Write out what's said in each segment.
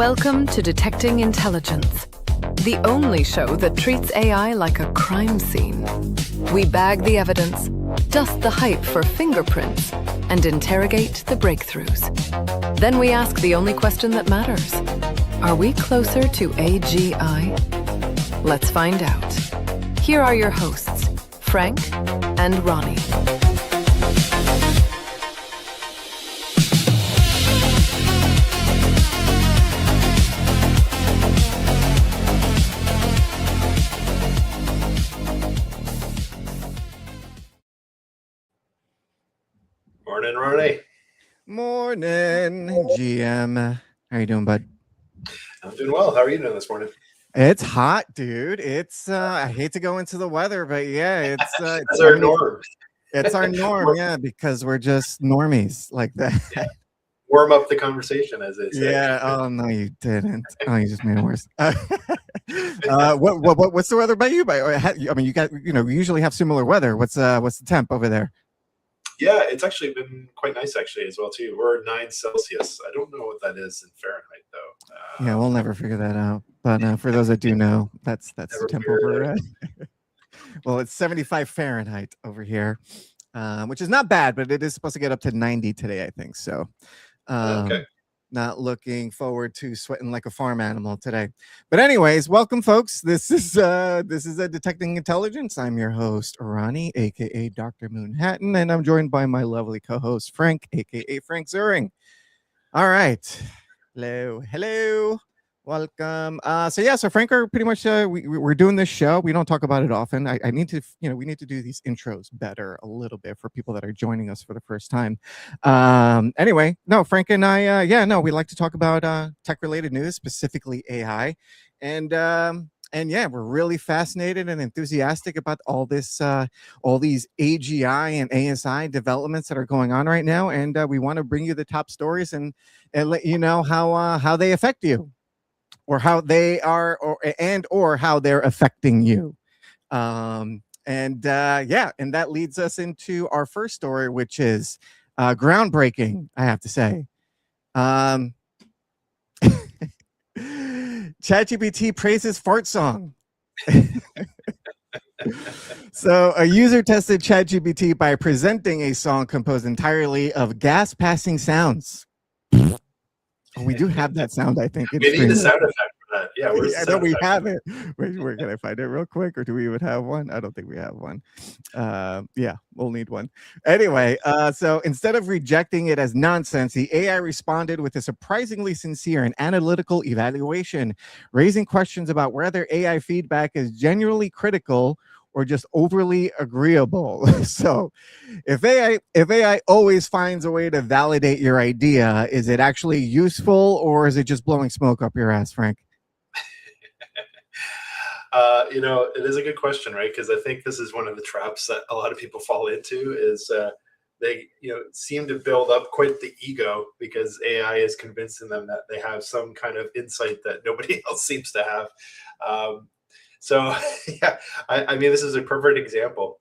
Welcome to Detecting Intelligence, the only show that treats AI like a crime scene. We bag the evidence, dust the hype for fingerprints, and interrogate the breakthroughs. Then we ask the only question that matters. Are we closer to AGI? Let's find out. Here are your hosts, Frank and Ronnie. Morning, Ronnie. Morning, GM. How you doing, bud? I'm doing well. How are you doing this morning? It's hot, dude. It's I hate to go into the weather, but yeah, it's our norm. It's our norm, yeah, because we're just normies like that. Yeah. Warm up the conversation, as they say. Yeah. Oh no, you didn't. Oh, you just made it worse. What's the weather by you? I mean, you got we usually have similar weather. What's the temp over there? Yeah, it's actually been quite nice actually as well too. We're 9 Celsius. I don't know what that is in Fahrenheit though. Yeah, we'll never figure that out. But for those that do know, that's the temp over. Well, it's 75 Fahrenheit over here, which is not bad, but it is supposed to get up to 90 today, I think. So, Okay. Not looking forward to sweating like a farm animal today. But anyways, welcome, folks. This is a Detecting Intelligence. I'm your host, Ronnie, aka Dr. Moonhattan, and I'm joined by my lovely co-host, Frank, aka Frank Zuring. All right. Hello. Welcome. So Frank, are pretty much we're doing this show. We don't talk about it often. I need to, we need to do these intros better a little bit for people that are joining us for the first time. Anyway, no, Frank and I, we like to talk about tech-related news, specifically AI, and yeah, we're really fascinated and enthusiastic about all these AGI and ASI developments that are going on right now, and we want to bring you the top stories and let you know how they affect you, or how they are, or how they're affecting you. And that leads us into our first story, which is groundbreaking, I have to say. ChatGPT praises fart song. So a user tested ChatGPT by presenting a song composed entirely of gas passing sounds. We do have that sound, I think. We need a sound effect for that. Yeah, I know we have it. Where can I find it real quick? Or do we even have one? I don't think we have one. Yeah, we'll need one. Anyway, so instead of rejecting it as nonsense, the AI responded with a surprisingly sincere and analytical evaluation, raising questions about whether AI feedback is genuinely critical or just overly agreeable. So if AI always finds a way to validate your idea, is it actually useful, or is it just blowing smoke up your ass, Frank? It is a good question, right? Because I think this is one of the traps that a lot of people fall into is they seem to build up quite the ego because AI is convincing them that they have some kind of insight that nobody else seems to have. So, yeah, I mean, this is a perfect example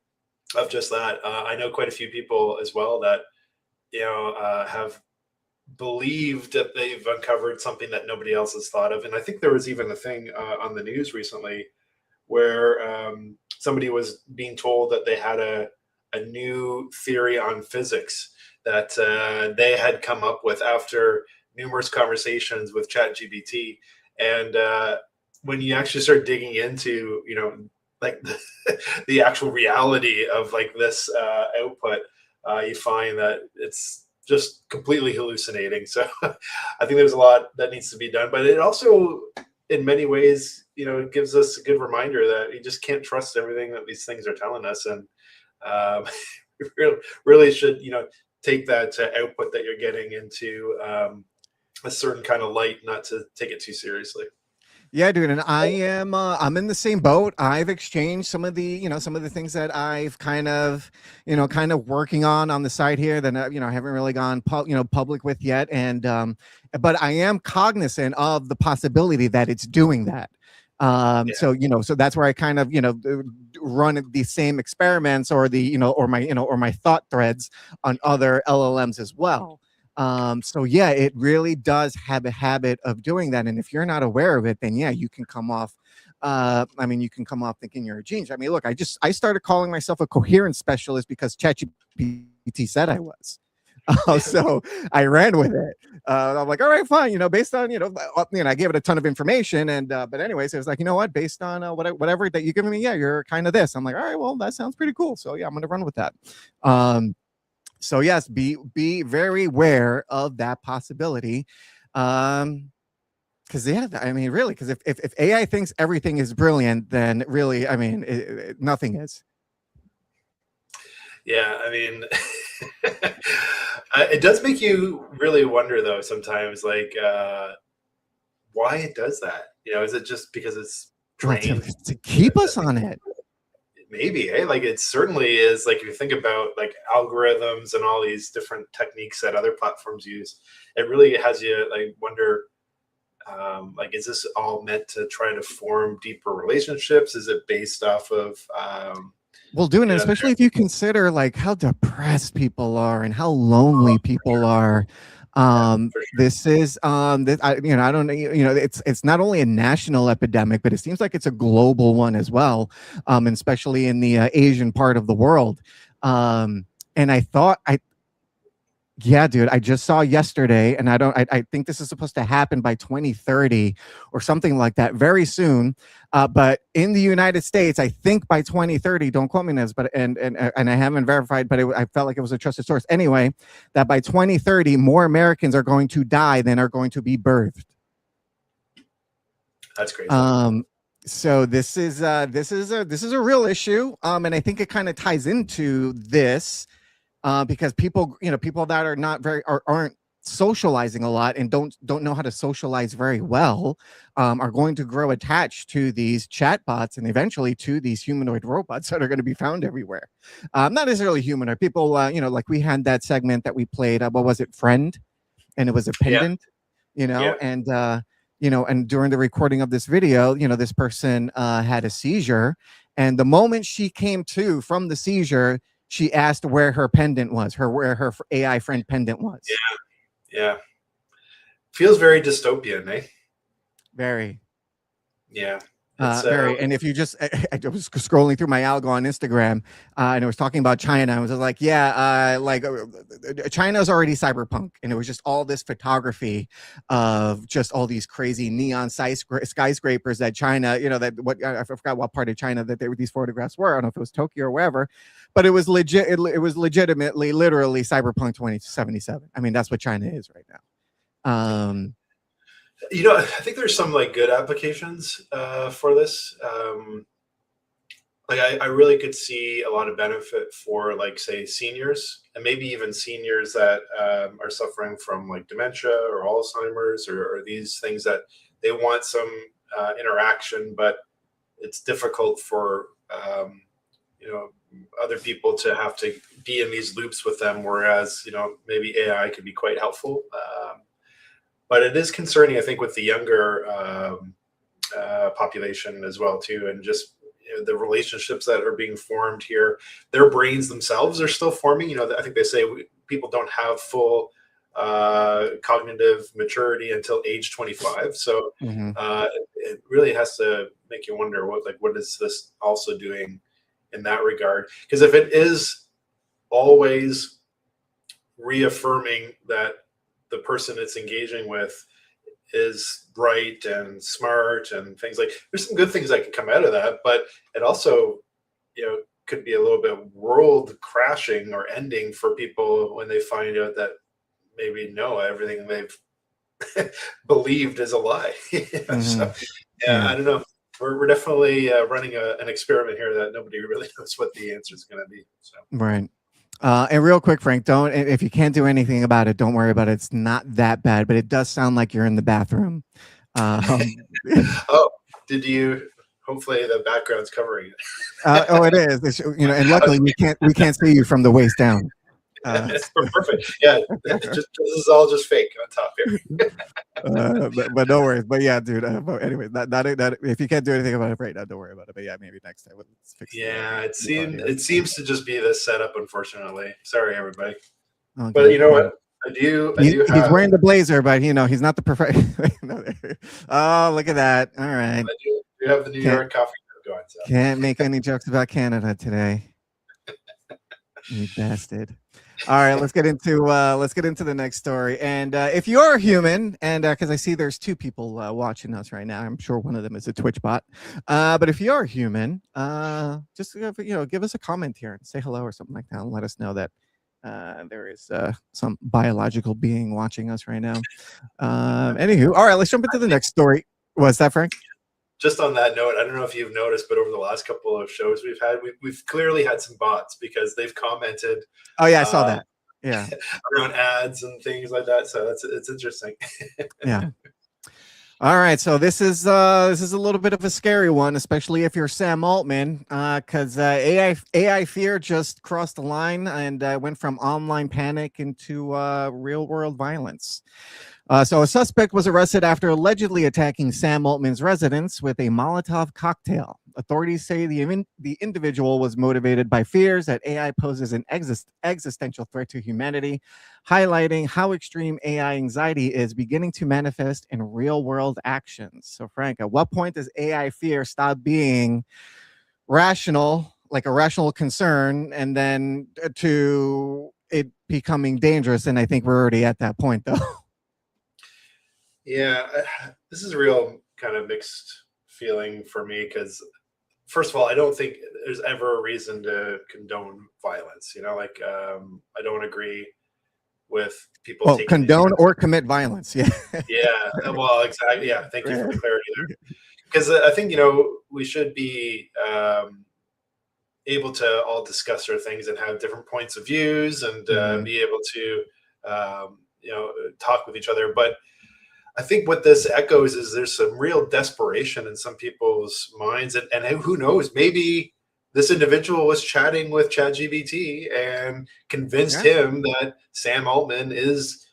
of just that. I know quite a few people as well that, have believed that they've uncovered something that nobody else has thought of. And I think there was even a thing on the news recently where somebody was being told that they had a new theory on physics that they had come up with after numerous conversations with ChatGPT. And when you actually start digging into, like the actual reality of like this output, you find that it's just completely hallucinating. So I think there's a lot that needs to be done, but it also, in many ways, it gives us a good reminder that you just can't trust everything that these things are telling us. And really should, take that output that you're getting into a certain kind of light, not to take it too seriously. Yeah, dude, and I'm in the same boat. I've exchanged some of the things that I've kind of working on the side here that I haven't really gone public with yet, and but I am cognizant of the possibility that it's doing that. So that's where I kind of run the same experiments or the or my thought threads on other LLMs as well. So yeah, it really does have a habit of doing that. And if you're not aware of it, then yeah, you can come off. You can come off thinking you're a genius. I mean, look, I started calling myself a coherence specialist because ChatGPT said I was. So I ran with it. I'm like, all right, fine. Based on I gave it a ton of information, and but anyways, it was like, you know what? Based on whatever that you're giving me, yeah, you're kind of this. I'm like, all right, well, that sounds pretty cool. So yeah, I'm gonna run with that. So yes, be very aware of that possibility. Because yeah, I mean, really, because if AI thinks everything is brilliant, then really, I mean, nothing is. Yeah, I mean, it does make you really wonder, though, sometimes, like, why it does that. Is it just because it's Well, trained? to keep us on it. Maybe, eh? Like, it certainly is. Like, if you think about like algorithms and all these different techniques that other platforms use, it really has you like wonder. Like, is this all meant to try to form deeper relationships? Is it based off of Well, doing it, especially if you consider like how depressed people are and how lonely people are. This is this, I don't know, it's not only a national epidemic, but it seems like it's a global one as well, especially in the Asian part of the world. And yeah, dude, I just saw yesterday, and I think this is supposed to happen by 2030 or something like that very soon. But in the United States, I think by 2030, don't quote me on this, but and I haven't verified, but I felt like it was a trusted source anyway, that by 2030, more Americans are going to die than are going to be birthed. That's crazy. So this is a real issue. And I think it kind of ties into this. Because people that are not aren't socializing a lot and don't know how to socialize very well are going to grow attached to these chatbots and eventually to these humanoid robots that are going to be found everywhere. Not necessarily humanoid people. Like we had that segment that we played. What was it, Friend? And it was a pendant. Yeah. And and during the recording of this video, this person had a seizure, and the moment she came to from the seizure, she asked where her pendant was, where her AI friend pendant was. Yeah. Feels very dystopian, eh? Very. Yeah. Very. And if you just, I was scrolling through my algo on Instagram, and it was talking about China. I was just like, yeah, China's already cyberpunk, and it was just all this photography of just all these crazy neon skyscrapers that China, I forgot what part of China that these photographs were. I don't know if it was Tokyo or wherever, but it was legit. It was legitimately, literally cyberpunk 2077. I mean, that's what China is right now. I think there's some like good applications for this. I really could see a lot of benefit for like, say, seniors, and maybe even seniors that are suffering from like dementia or Alzheimer's or these things that they want some interaction, but it's difficult for other people to have to be in these loops with them, whereas maybe AI could be quite helpful. But it is concerning, I think, with the younger population as well, too, and just the relationships that are being formed here. Their brains themselves are still forming. I think they say people don't have full cognitive maturity until age 25. So it really has to make you wonder what is this also doing in that regard? Because if it is always reaffirming that the person it's engaging with is bright and smart and things, like, there's some good things that can come out of that, but it also could be a little bit world crashing or ending for people when they find out that maybe everything they've believed is a lie. So I don't know, we're definitely running an experiment here that nobody really knows what the answer is going to be. So right. And real quick, Frank, if you can't do anything about it, don't worry about it. It's not that bad, but it does sound like you're in the bathroom. Oh, did you? Hopefully the background's covering it. Oh, it is. And luckily we can't see you from the waist down. It's perfect. Yeah, this is all just fake on top here. But no worries. But yeah, dude. But anyway, that if you can't do anything about it right now, don't worry about it. But yeah, maybe next time. Let's fix it seems to just be this setup, unfortunately. Sorry, everybody. Okay. But you know what? He's have. wearing the blazer, but he's not the professional. Oh, look at that! All right, I do have the New York coffee cup going. So. Can't make any jokes about Canada today. You bastard. All right, let's get into the next story. And if you're a human, and because I see there's two people watching us right now, I'm sure one of them is a Twitch bot. But if you're a human, just give us a comment here and say hello or something like that, and let us know that there is some biological being watching us right now. Anywho, all right, let's jump into the next story. What's that, Frank? Just on that note, I don't know if you've noticed, but over the last couple of shows we've had, we've clearly had some bots because they've commented. Oh yeah, I saw that. Yeah, around ads and things like that. So it's interesting. Yeah. All right, so this is a little bit of a scary one, especially if you're Sam Altman, because AI fear just crossed the line and went from online panic into real world violence. So a suspect was arrested after allegedly attacking Sam Altman's residence with a Molotov cocktail. Authorities say the individual was motivated by fears that AI poses an existential threat to humanity, highlighting how extreme AI anxiety is beginning to manifest in real-world actions. So, Frank, at what point does AI fear stop being rational, like a rational concern, and then to it becoming dangerous? And I think we're already at that point, though. Yeah, this is a real kind of mixed feeling for me because, first of all, I don't think there's ever a reason to condone violence. I don't agree with people taking condone or commit violence. Yeah. Yeah. Well, exactly. Yeah. Thank you for the clarity there. Because I think we should be able to all discuss our things and have different points of views and be able to talk with each other, but I think what this echoes is there's some real desperation in some people's minds, and who knows, maybe this individual was chatting with ChatGPT and convinced him that Sam Altman is,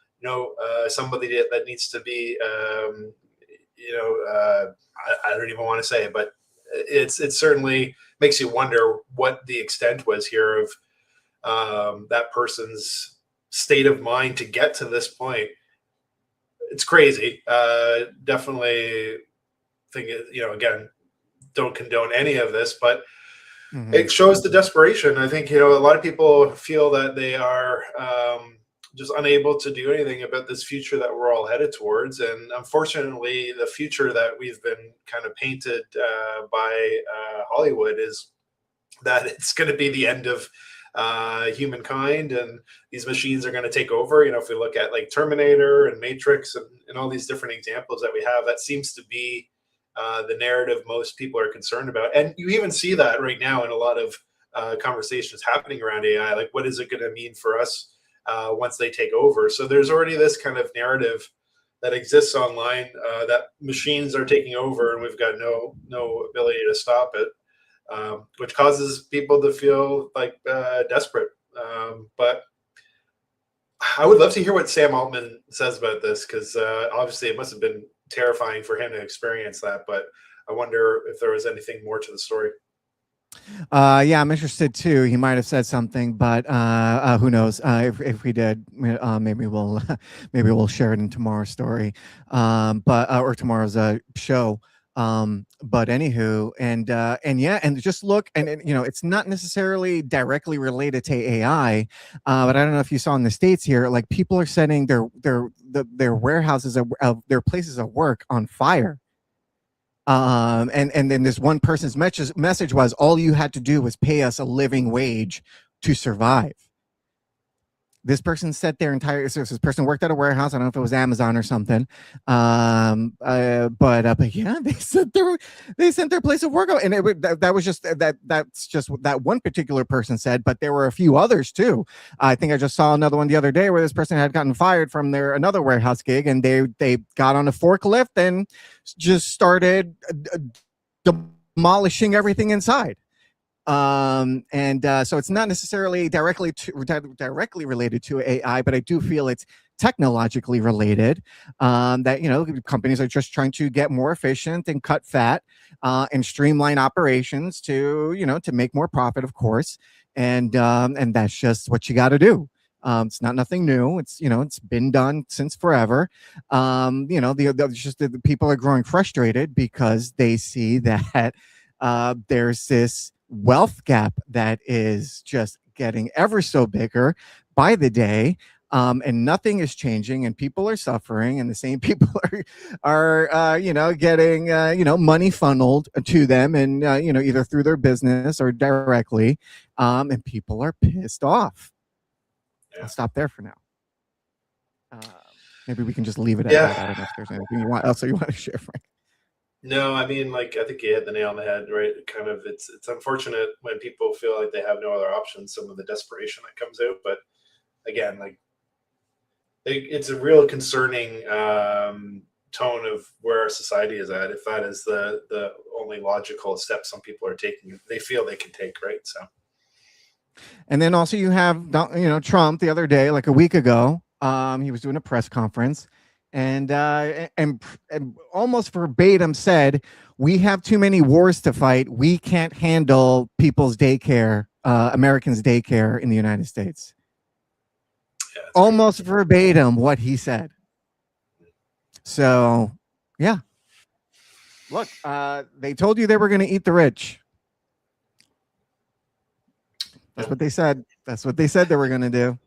somebody that needs to be, I don't even want to say it, but it certainly makes you wonder what the extent was here of that person's state of mind to get to this point. It's crazy. Definitely think, again, don't condone any of this, but it shows the desperation. I think, a lot of people feel that they are just unable to do anything about this future that we're all headed towards. And unfortunately, the future that we've been kind of painted by Hollywood is that it's going to be the end of humankind, and these machines are going to take over. If we look at like Terminator and Matrix and all these different examples that we have, that seems to be the narrative most people are concerned about. And you even see that right now in a lot of conversations happening around AI, like what is it going to mean for us once they take over? So there's already this kind of narrative that exists online that machines are taking over and we've got no ability to stop it. Which causes people to feel like desperate. But I would love to hear what Sam Altman says about this, because obviously it must have been terrifying for him to experience that. But I wonder if there was anything more to the story. Yeah, I'm interested too. He might have said something, but who knows? If we did, maybe we'll share it in tomorrow's story, or tomorrow's show. But anywho, and just look, and it's not necessarily directly related to AI, but I don't know if you saw in the States here, like people are setting their warehouses of their places of work on fire. And then this one person's message was, all you had to do was pay us a living wage to survive. This person set their entire. So this person worked at a warehouse. I don't know if it was Amazon or something. But yeah, they sent their place of work out, and that was just that's just what that one particular person said. But there were a few others too. I think I just saw another one the other day where this person had gotten fired from another warehouse gig, and they got on a forklift and just started demolishing everything inside. So it's not necessarily directly related to AI, but I do feel it's technologically related. That companies are just trying to get more efficient and cut fat and streamline operations to make more profit, of course, and that's just what you got to do. It's not nothing new. It's it's been done since forever. The people are growing frustrated because they see that there's this wealth gap that is just getting ever so bigger by the day. And nothing is changing, and people are suffering, and the same people are getting money funneled to them, and either through their business or directly, and people are pissed off. Yeah. I'll stop there for now. Maybe we can just leave it at Yeah. that. I don't know if there's anything you want to share, Frank. No, I mean, like, I think you hit the nail on the head, right? Kind of, it's unfortunate when people feel like they have no other options, some of the desperation that comes out. But again, like, it's a real concerning tone of where our society is at. If that is the only logical step some people are taking, they feel they can take, right? So. And then also you have Trump the other day, like a week ago. He was doing a press conference, and almost verbatim said, "We have too many wars to fight. We can't handle people's daycare, Americans' daycare in the United States." Yeah, almost verbatim what he said. So, yeah. Look, they told you they were going to eat the rich. That's what they said. That's what they said they were going to do.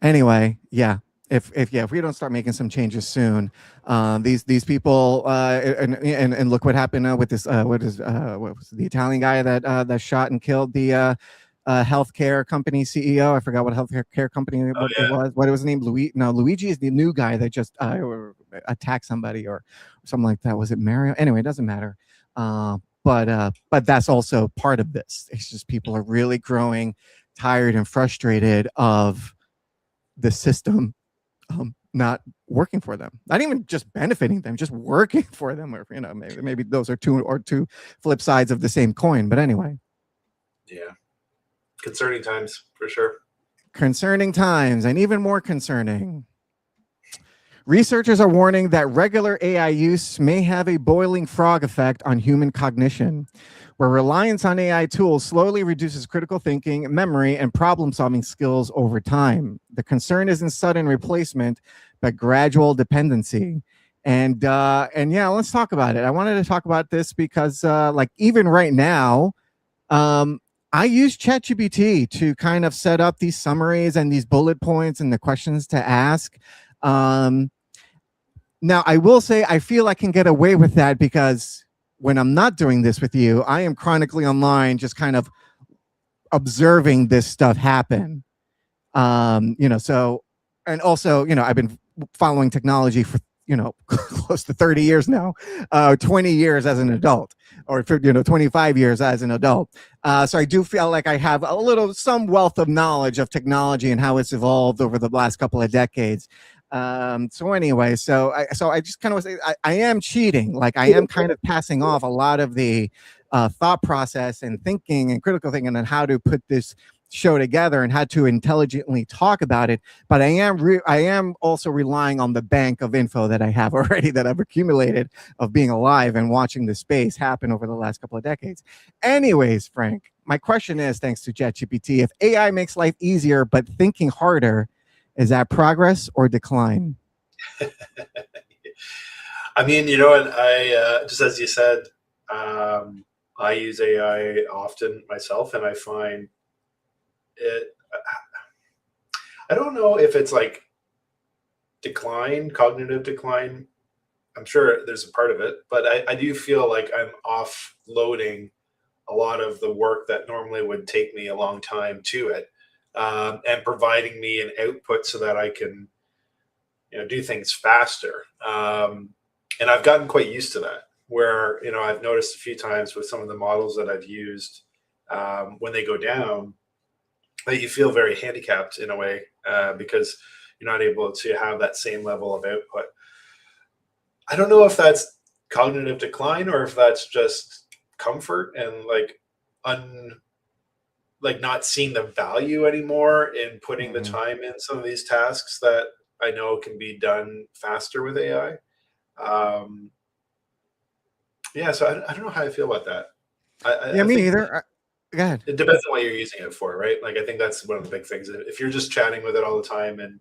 Anyway, yeah. If we don't start making some changes soon, these people and look what happened with this what was the Italian guy that shot and killed the healthcare company CEO. I forgot what healthcare company it was. What was his name? Luigi is the new guy that just attacked somebody or something like that. Was it Mario? Anyway, it doesn't matter. But that's also part of this. It's just people are really growing tired and frustrated of the system not working for them, not even just benefiting them, just working for them. Or maybe those are two flip sides of the same coin. But anyway, yeah, concerning times for sure. Concerning times, and even more concerning. Researchers are warning that regular AI use may have a boiling frog effect on human cognition, where reliance on AI tools slowly reduces critical thinking, memory, and problem-solving skills over time. The concern isn't sudden replacement, but gradual dependency. And yeah, let's talk about it. I wanted to talk about this because, like, even right now, I use ChatGPT to kind of set up these summaries and these bullet points and the questions to ask. Now, I will say I feel I can get away with that because when I'm not doing this with you, I am chronically online just kind of observing this stuff happen. So, and also, I've been following technology for, close to 30 years now, 20 years as an adult, or 25 years as an adult. So I do feel like I have some wealth of knowledge of technology and how it's evolved over the last couple of decades. So anyway, so I just kind of say I am cheating. Like, I am kind of passing off a lot of the thought process and thinking and critical thinking on how to put this show together and how to intelligently talk about it. But I am also relying on the bank of info that I have already, that I've accumulated, of being alive and watching the space happen over the last couple of decades. Anyways, Frank, my question is, thanks to ChatGPT, if AI makes life easier but thinking harder, is that progress or decline? I mean, and I just as you said, I use AI often myself, and I find it. I don't know if it's like cognitive decline. I'm sure there's a part of it, but I do feel like I'm offloading a lot of the work that normally would take me a long time to it. And providing me an output so that I can, do things faster. And I've gotten quite used to that, where, I've noticed a few times with some of the models that I've used, when they go down, that you feel very handicapped in a way, because you're not able to have that same level of output. I don't know if that's cognitive decline or if that's just comfort and not seeing the value anymore in putting the time in some of these tasks that I know can be done faster with AI. So I don't know how I feel about that. Me either. Go ahead. It depends on what you're using it for, right? Like, I think that's one of the big things. If you're just chatting with it all the time and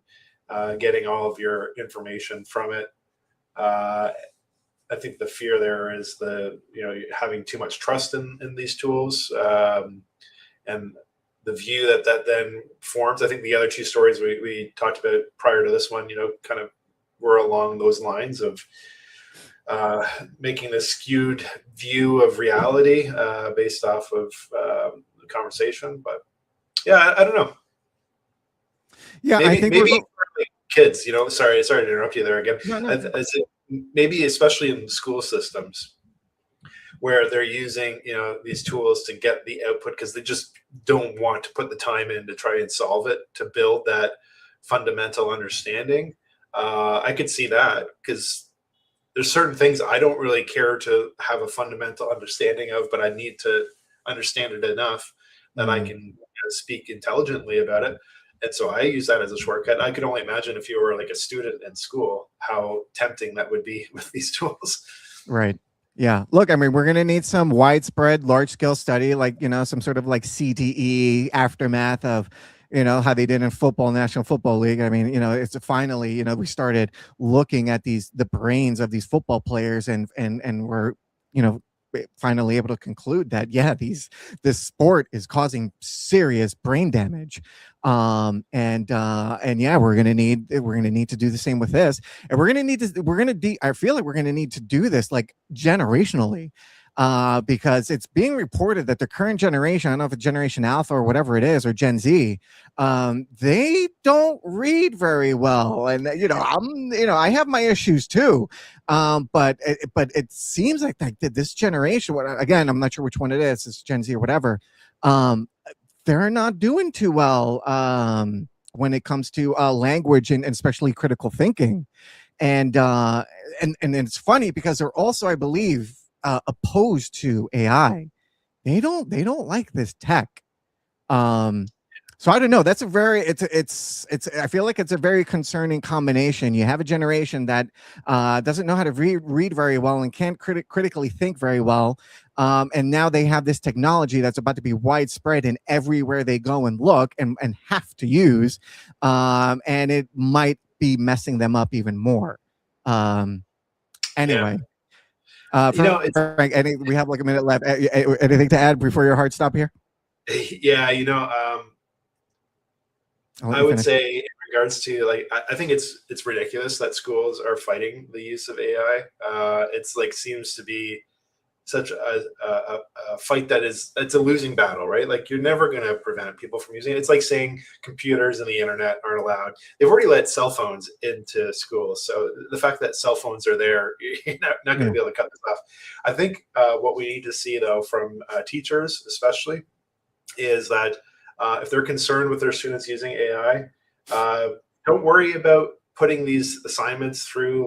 getting all of your information from it, I think the fear there is having too much trust in these tools, and the view that then forms. I think the other two stories we talked about prior to this one, kind of were along those lines of making a skewed view of reality based off of the conversation. But yeah, I don't know. Yeah, maybe, I think maybe kids. Sorry to interrupt you there again. No. Maybe especially in school systems where they're using these tools to get the output because they just don't want to put the time in to try and solve it, to build that fundamental understanding. I could see that because there's certain things I don't really care to have a fundamental understanding of, but I need to understand it enough that I can speak intelligently about it. And so I use that as a shortcut. I could only imagine if you were like a student in school, how tempting that would be with these tools. Right. Yeah. Look, I mean, we're going to need some widespread, large scale study, like, some sort of like CTE aftermath of, how they did in football, National Football League. I mean, it's finally, we started looking at the brains of these football players and we're, finally able to conclude that, this sport is causing serious brain damage. We're going to need to do the same with this. And I feel like we're going to need to do this like generationally. Because it's being reported that the current generation, I don't know if it's Generation Alpha or whatever it is, or Gen Z, they don't read very well. And, I have my issues too. But it seems like this generation, again, I'm not sure which one it is, it's Gen Z or whatever, they're not doing too well when it comes to language and especially critical thinking. And it's funny because they're also, I believe, opposed to AI. They don't like this tech. So I don't know. That's I feel like it's a very concerning combination. You have a generation that doesn't know how to read very well and can't critically think very well. And now they have this technology that's about to be widespread and everywhere they go and look and have to use. And it might be messing them up even more. Anyway. Frank, we have like a minute left. Anything to add before your heart stop here? Yeah, I would say in regards to I think it's ridiculous that schools are fighting the use of AI. It's like seems to be such a fight it's a losing battle, right? Like you're never going to prevent people from using it. It's like saying computers and the internet aren't allowed. They've already let cell phones into schools. So the fact that cell phones are there, you're not going to be able to cut this off. I think what we need to see though from teachers especially is that if they're concerned with their students using AI, don't worry about putting these assignments through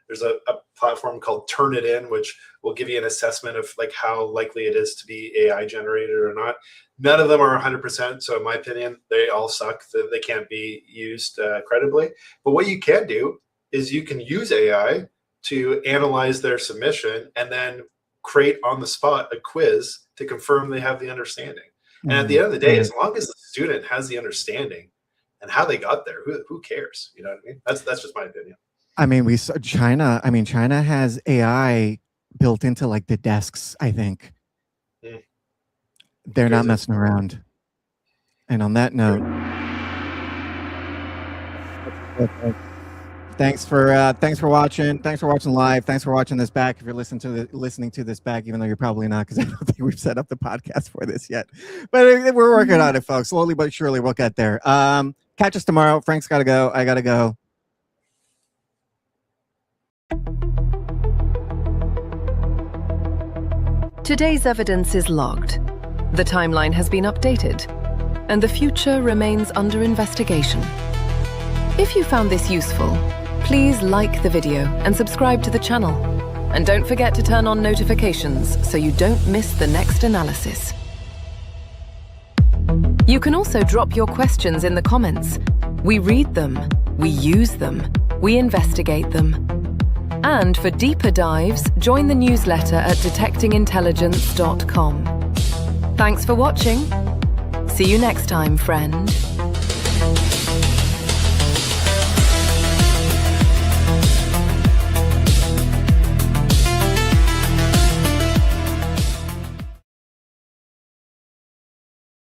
there's a platform called Turn It In, which will give you an assessment of how likely it is to be AI generated or not. None of them are 100%. So in my opinion, they all suck. They can't be used credibly. But what you can do is you can use AI to analyze their submission and then create on the spot a quiz to confirm they have the understanding. And at the end of the day, as long as the student has the understanding and how they got there, who cares? You know what I mean? That's just my opinion. I mean, we saw China. I mean, China has AI built into the desks, I think. They're not messing around. And on that note, thanks for watching. Thanks for watching live. Thanks for watching this back. If you're listening to this back, even though you're probably not, because I don't think we've set up the podcast for this yet. But we're working on it, folks. Slowly but surely, we'll get there. Catch us tomorrow. Frank's got to go. I got to go. Today's evidence is logged. The timeline has been updated, and the future remains under investigation. If you found this useful, please like the video and subscribe to the channel. And don't forget to turn on notifications so you don't miss the next analysis. You can also drop your questions in the comments. We read them, we use them, we investigate them. And for deeper dives, join the newsletter at detectingintelligence.com. Thanks for watching. See you next time, friend.